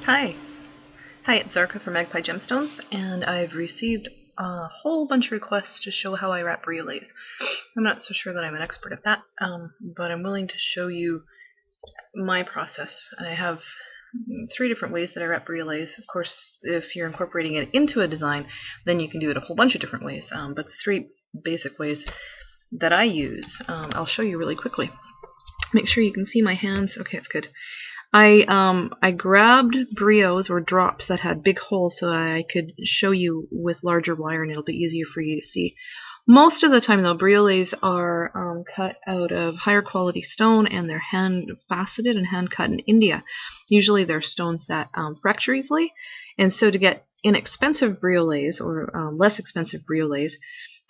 Hi. Hi, it's Zarka from Magpie Gemstones, and I've received a whole bunch of requests to show how I wrap briolets. I'm not so sure that I'm an expert at that, but I'm willing to show you my process. I have 3 different ways that I wrap briolets. Of course, if you're incorporating it into a design, then you can do it a whole bunch of different ways, but the 3 basic ways that I use, I'll show you really quickly. Make sure you can see my hands. Okay, it's good. I grabbed brios or drops that had big holes so I could show you with larger wire and it'll be easier for you to see. Most of the time though, briolets are cut out of higher quality stone and they're hand faceted and hand cut in India. Usually they're stones that fracture easily, and so to get inexpensive briolets or less expensive briolets,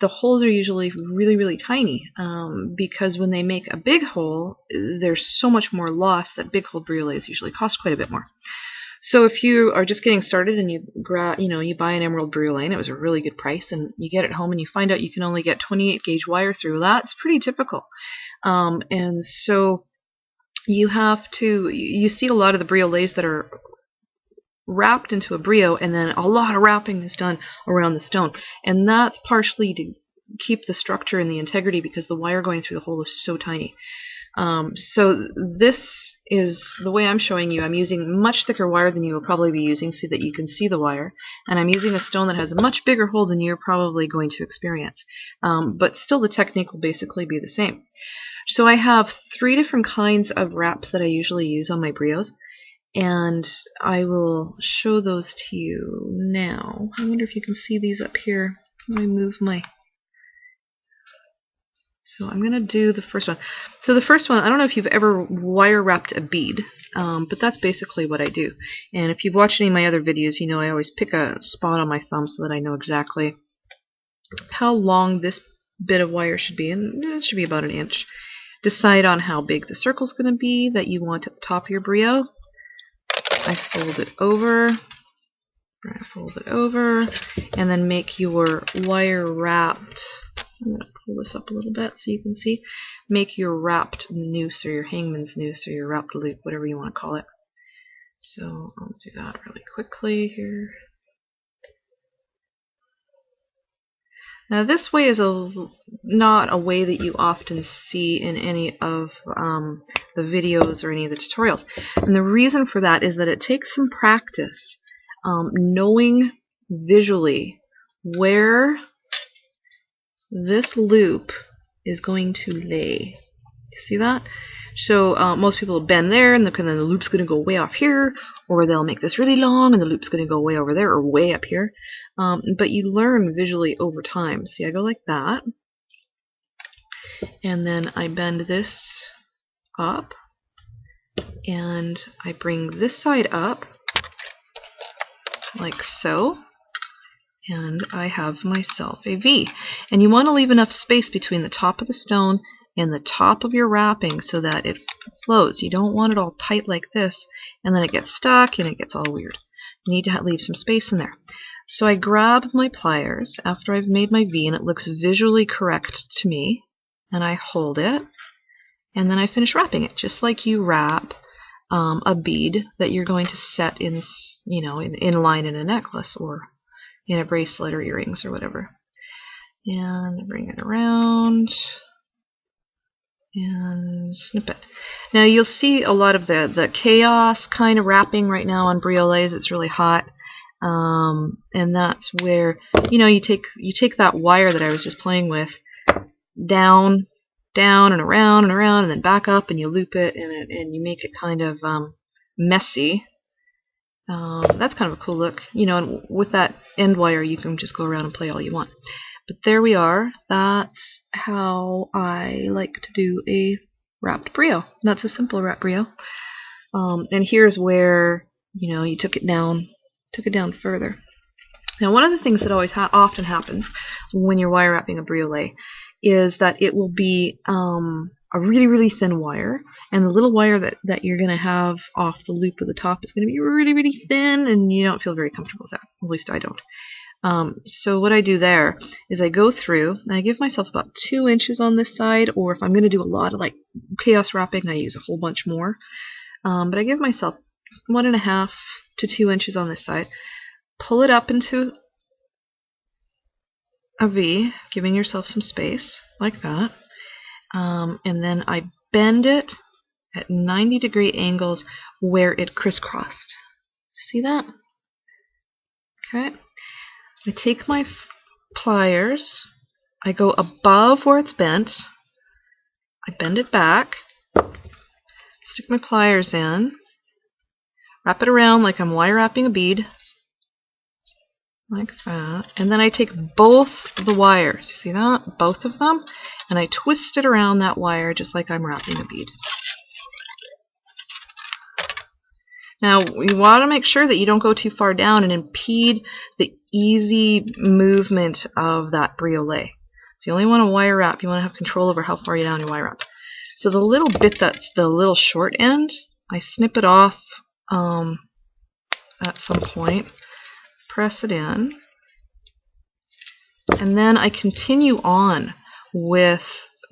the holes are usually really, really tiny because when they make a big hole, there's so much more loss that big hole briolets usually cost quite a bit more. So if you are just getting started and you buy an emerald briolet and it was a really good price, and you get it home and you find out you can only get 28 gauge wire through, that's pretty typical. And so you see a lot of the briolets that are wrapped into a brio, and then a lot of wrapping is done around the stone, and that's partially to keep the structure and the integrity because the wire going through the hole is so tiny. So this is the way I'm showing you. I'm using much thicker wire than you will probably be using so that you can see the wire, and I'm using a stone that has a much bigger hole than you're probably going to experience, but still the technique will basically be the same. So I have 3 different kinds of wraps that I usually use on my brios, and I will show those to you now. I wonder if you can see these up here. Let me move my... So I'm going to do the first one. So the first one, I don't know if you've ever wire wrapped a bead, but that's basically what I do. And if you've watched any of my other videos, you know I always pick a spot on my thumb so that I know exactly how long this bit of wire should be, and it should be about 1 inch. Decide on how big the circle's going to be that you want at the top of your brio. I fold it over, and then make your wire wrapped. I'm going to pull this up a little bit so you can see. Make your wrapped noose or your hangman's noose or your wrapped loop, whatever you want to call it. So I'll do that really quickly here. Now this way is not a way that you often see in any of the videos or any of the tutorials. And the reason for that is that it takes some practice knowing visually where this loop is going to lay. See that? So most people will bend there, and then the loop's going to go way off here, or they'll make this really long, and the loop's going to go way over there, or way up here. But you learn visually over time. See, I go like that, and then I bend this up, and I bring this side up, like so, and I have myself a V. And you want to leave enough space between the top of the stone and the top of your wrapping so that it flows. You don't want it all tight like this, and then it gets stuck and it gets all weird. You need to leave some space in there. So I grab my pliers after I've made my V and it looks visually correct to me, and I hold it, and then I finish wrapping it, just like you wrap a bead that you're going to set in, in line in a necklace or in a bracelet or earrings or whatever. And bring it around and snip it. Now you'll see a lot of the chaos kind of wrapping right now on briolets. It's really hot, and that's where you take that wire that I was just playing with down and around and then back up, and you loop it and you make it kind of messy. That's kind of a cool look, and with that end wire you can just go around and play all you want. But there we are. That's how I like to do a wrapped brio. That's a simple wrapped brio. And here's where you took it down further. Now, one of the things that always often happens when you're wire wrapping a briolet is that it will be a really, really thin wire, and the little wire that you're going to have off the loop of the top is going to be really, really thin, and you don't feel very comfortable with that. At least I don't. So what I do there is I go through and I give myself about 2 inches on this side, or if I'm going to do a lot of like chaos wrapping, I use a whole bunch more. But I give myself 1.5 to 2 inches on this side. Pull it up into a V, giving yourself some space, like that. And then I bend it at 90-degree angles where it crisscrossed. See that? Okay. I take my pliers, I go above where it's bent, I bend it back, stick my pliers in, wrap it around like I'm wire wrapping a bead, like that, and then I take both the wires, see that? Both of them, and I twist it around that wire just like I'm wrapping a bead. Now, you want to make sure that you don't go too far down and impede the easy movement of that briolette. So you only want to wire wrap. You want to have control over how far down you wire wrap. So the little bit that's the little short end, I snip it off at some point, press it in, and then I continue on with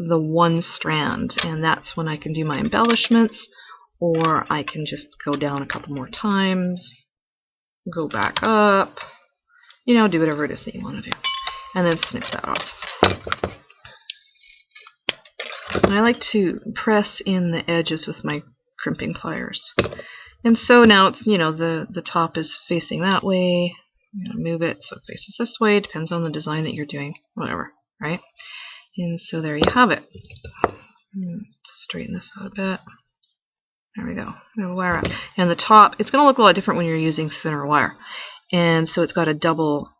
the one strand, and that's when I can do my embellishments, or I can just go down a couple more times, go back up, you know, do whatever it is that you want to do, and then snip that off. And I like to press in the edges with my crimping pliers. And so now it's, you know, the top is facing that way. I'm going to move it so it faces this way. Depends on the design that you're doing, whatever, right? And so there you have it. Straighten this out a bit. There we go. Wire wrap. And the top, it's going to look a lot different when you're using thinner wire. And so it's got a double,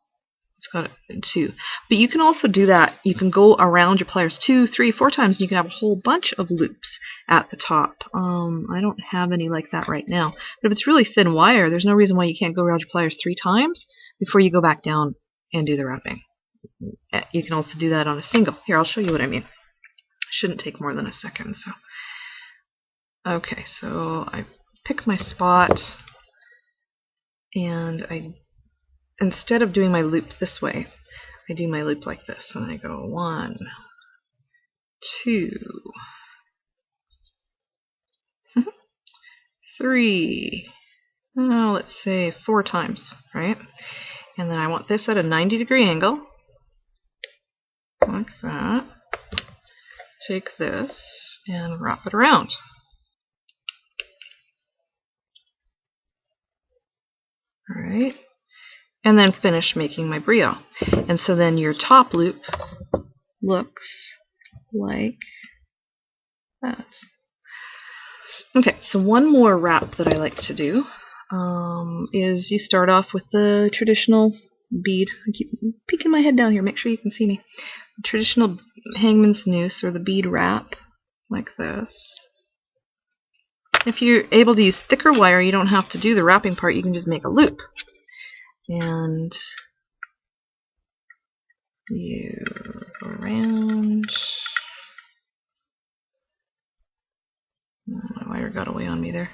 it's got two. But you can also do that. You can go around your pliers 2, 3, 4 times, and you can have a whole bunch of loops at the top. I don't have any like that right now. But if it's really thin wire, there's no reason why you can't go around your pliers 3 times before you go back down and do the wrapping. You can also do that on a single. Here, I'll show you what I mean. Shouldn't take more than a second. So, okay, so I pick my spot, and instead of doing my loop this way, I do my loop like this, and I go 1, 2, 3, let's say 4 times, right? And then I want this at a 90-degree angle, like that. Take this and wrap it around. Alright, and then finish making my brio. And so then your top loop looks like that. Okay, so one more wrap that I like to do is you start off with the traditional bead. I keep peeking my head down here, make sure you can see me. The traditional hangman's noose or the bead wrap, like this. If you're able to use thicker wire, you don't have to do the wrapping part, you can just make a loop. And you go around. My wire got away on me there.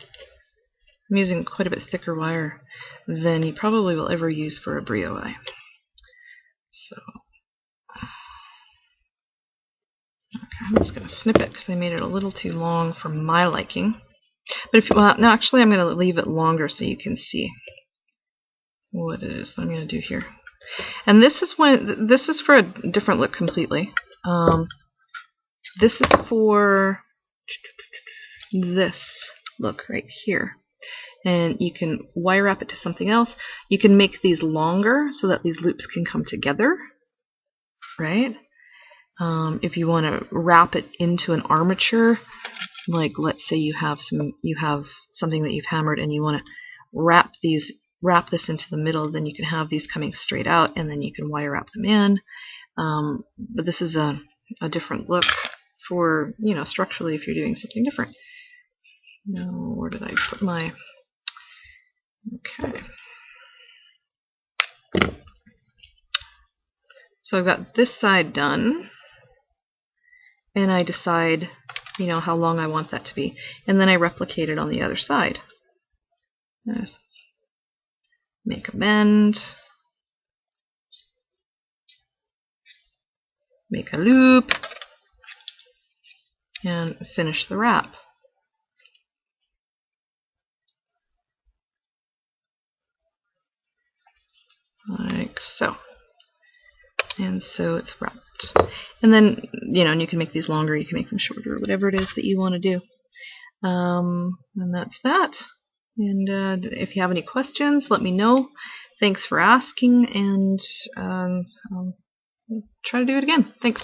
I'm using quite a bit thicker wire than you probably will ever use for a briolette. So, okay, I'm just going to snip it because I made it a little too long for my liking. But if you want, no, actually I'm going to leave it longer so you can see what it is that I'm going to do here. And this is for a different look completely. This is for this look right here. And you can wire wrap it to something else. You can make these longer so that these loops can come together, right? If you want to wrap it into an armature, like let's say you have something that you've hammered and you want to wrap this into the middle, then you can have these coming straight out and then you can wire wrap them in. But this is a different look for, you know, structurally if you're doing something different. Now, where did I put my... Okay. So I've got this side done, and I decide, you know, how long I want that to be, and then I replicate it on the other side. Just make a bend, make a loop, and finish the wrap. like so. And so it's wrapped. And then, and you can make these longer, you can make them shorter, whatever it is that you want to do. And that's that. And if you have any questions, let me know. Thanks for asking, and I'll try to do it again. Thanks.